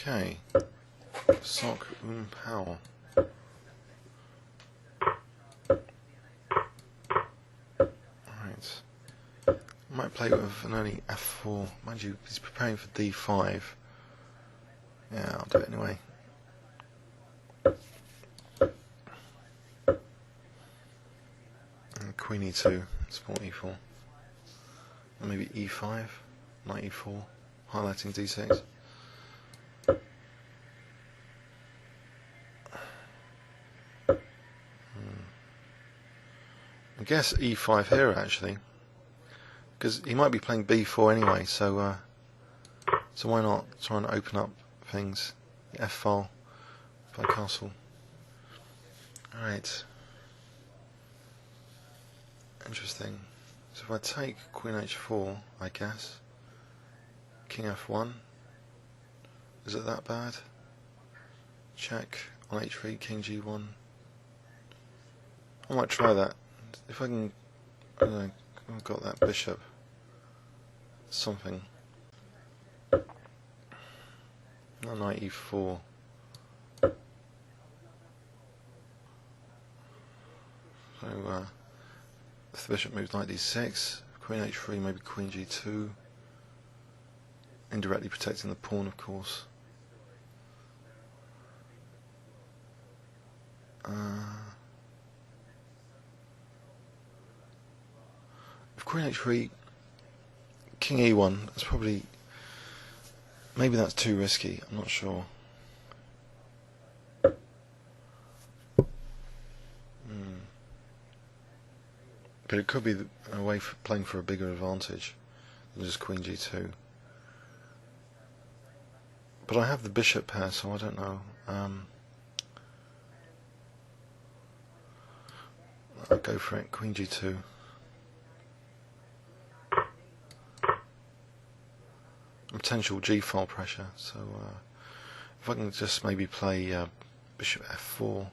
Okay, SockOomPOW. Right, I might play with an early f4. Mind you, he's preparing for d5. Yeah, I'll do it anyway. And Queen e2, support e4. And maybe e5, knight e4, highlighting d6. I guess e5 here actually, because he might be playing b4 anyway, so why not try and open up things. The f file, play castle. Alright. Interesting. So if I take Queen h4, I guess, King f1, is it that bad? Check on h3, King g1. I might try that. If I can, I don't know, I've got that bishop. Something. Knight e4. So if the bishop moves knight d6, Queen h3, maybe Queen g2. Indirectly protecting the pawn, of course. If Queen h3, King e1, that's probably, maybe that's too risky, I'm not sure. But it could be a way for playing for a bigger advantage than just Queen g2. But I have the bishop pair, so I don't know. I'll go for it. Queen g2. Potential g-file pressure. So if I can just maybe play bishop f4.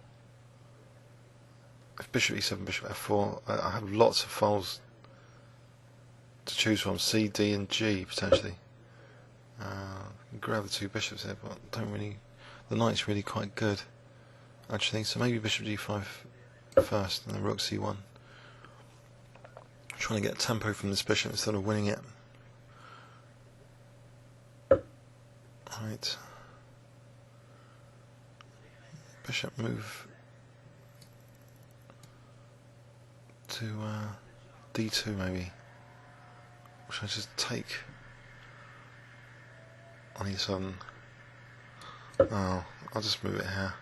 If bishop e7, bishop f4, I have lots of files to choose from. C, D, and G potentially. Grab the two bishops here, but don't really. The knight's really quite good, actually. So maybe bishop g5 first, and then rook c1. Trying to get tempo from this bishop instead of winning it. Right. Bishop move to d2 maybe. Or should I just take on e7? Oh, I'll just move it here.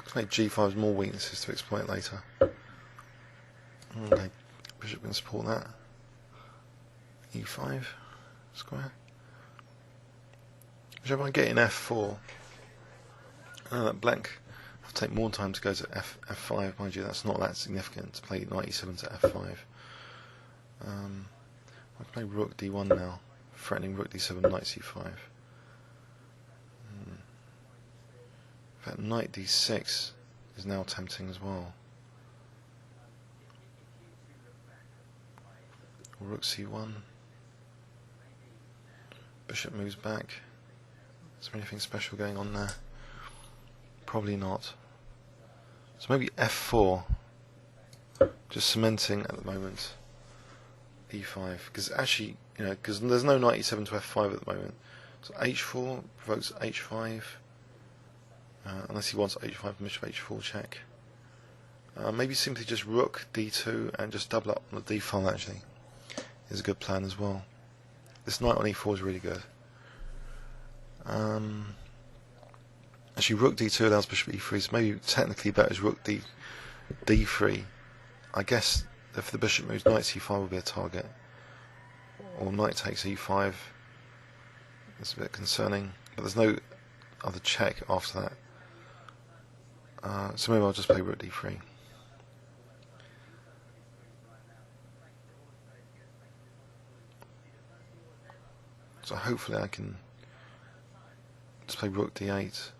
Let's make g5's more weaknesses to exploit later. Okay, bishop can support that. e5 square. So if I get in f4, I know that black will take more time to go to f5, mind you, that's not that significant to play knight e7 to f5. I'll play rook d1 now, threatening rook d7, knight c5. In fact, knight d6 is now tempting as well. Rook c1. Bishop moves back. Is there anything special going on there? Probably not. So maybe f4. Just cementing at the moment. e5. Because actually, you know, because there's no knight e7 to f5 at the moment. So h4 provokes h5. Unless he wants h5 and bishop h4 check. Maybe simply just rook d2 and just double up on the d file actually. Is a good plan as well. This knight on e4 is really good. Actually, rook d2 allows bishop e3, so maybe technically better is rook d3. I guess if the bishop moves, knight c5 will be a target. Or knight takes e5. It's a bit concerning, but there's no other check after that. So maybe I'll just play rook d3. So hopefully I can just play rook d8,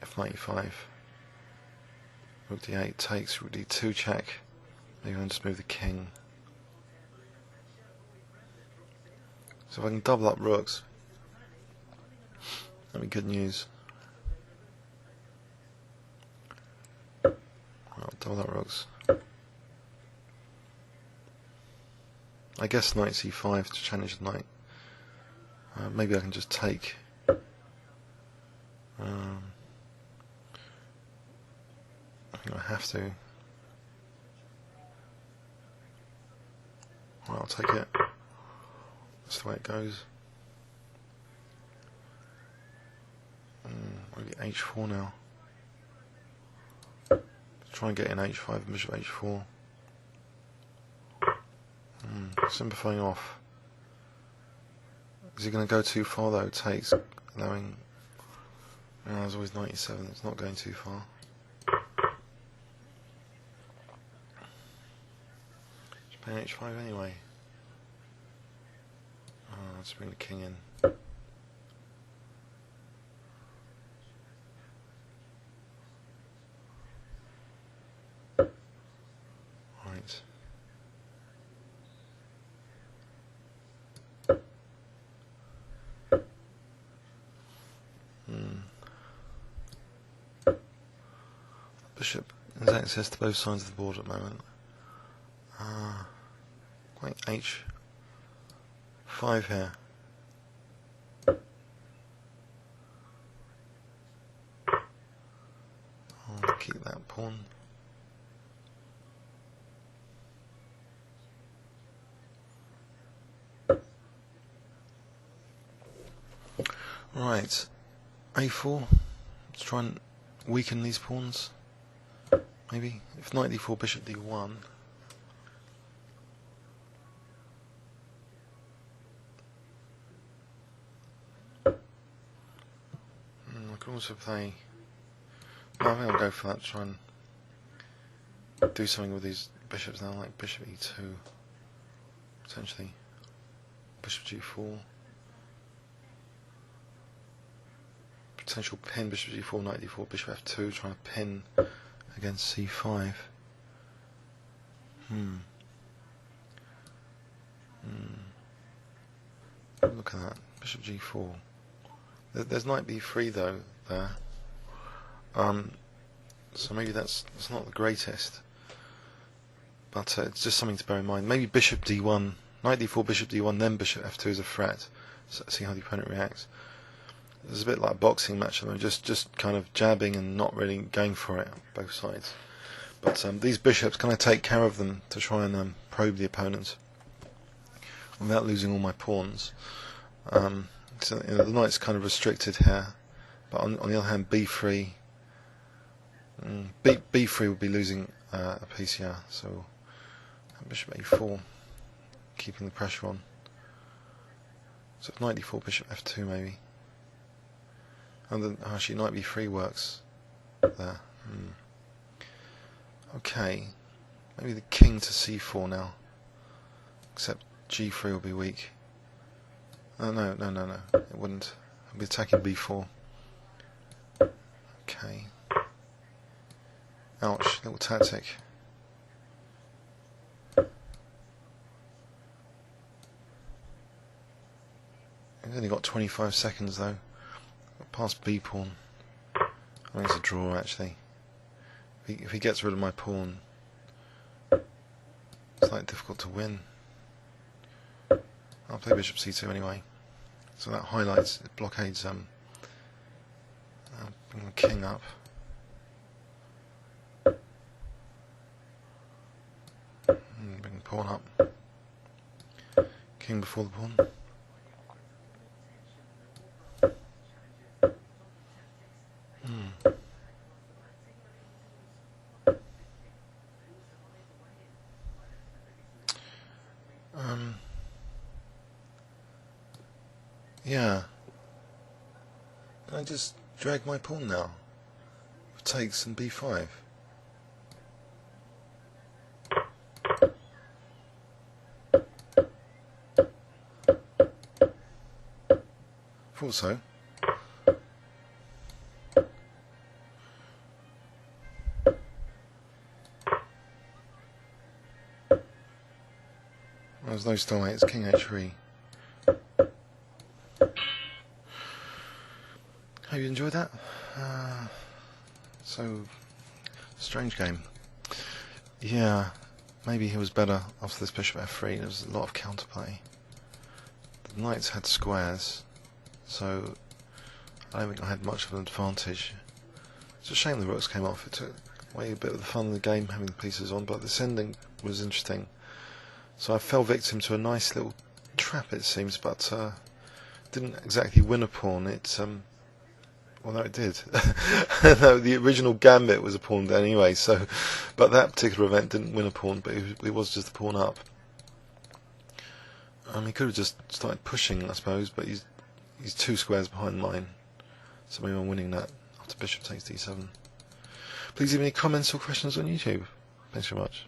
f95. Rook d8 takes, rook d2 check. Maybe I'll just move the king. So if I can double up rooks, That'd be good news. Well, double that rooks. I guess knight c5 to challenge the knight. Maybe I can just take. I think I have to. Well, I'll take it. That's the way it goes. Maybe h4 now. Try and get in h5 and bishop h4. Simplifying off. Is he going to go too far though? Takes, allowing. There's always 97. It's not going too far. Just play h5 anyway. Let's bring the king in. Right. Bishop has access to both sides of the board at the moment. Quite h5 here. I'll keep that pawn. Right, a4. Let's try and weaken these pawns. Maybe if knight d4, bishop d1. I can also play. No, I think I'll go for that. Try and do something with these bishops now, like bishop e2, potentially bishop g4. Potential pin, bishop g4, knight d4, bishop f2, trying to pin against c5. Look at that, bishop g4. There's knight b3 though there. So maybe that's not the greatest, but it's just something to bear in mind. Maybe bishop d1, knight d4, bishop d1, then bishop f2 is a threat. So see how the opponent reacts. It's a bit like a boxing match, I mean, just kind of jabbing and not really going for it, both sides. But these bishops, can I take care of them to try and probe the opponent without losing all my pawns? So the knight's kind of restricted here, but on the other hand, b3, b3 would be losing a piece here. So bishop a4, keeping the pressure on. So if knight d4, bishop f2 maybe. And then actually knight b3 works there. Okay, maybe the king to c4 now. Except g3 will be weak. Oh, no, it wouldn't. I'll be attacking b4. Okay. Ouch, little tactic. He's only got 25 seconds though. Past b pawn. I think it's a draw actually. If he gets rid of my pawn, it's like difficult to win. I'll play bishop c2 anyway. So that highlights, it blockades. I'll bring the king up. Bring the pawn up. King before the pawn. Yeah. I just drag my pawn now. Takes and b5. Thought so. There's no stalemate, it's king h3. hope you enjoyed that. So, strange game. Yeah, maybe he was better after this bishop f3. There was a lot of counterplay. The knights had squares, so I don't think I had much of an advantage. It's a shame the rooks came off. It took away a bit of the fun of the game having the pieces on, but this ending was interesting. So I fell victim to a nice little trap, it seems, but didn't exactly win a pawn. It well, no, it did. No, the original gambit was a pawn anyway. So, but that particular event didn't win a pawn, but it was just a pawn up. He could have just started pushing, I suppose, but he's 2 squares behind mine. So maybe I'm winning that after bishop takes d7. Please leave any comments or questions on YouTube. Thanks very much.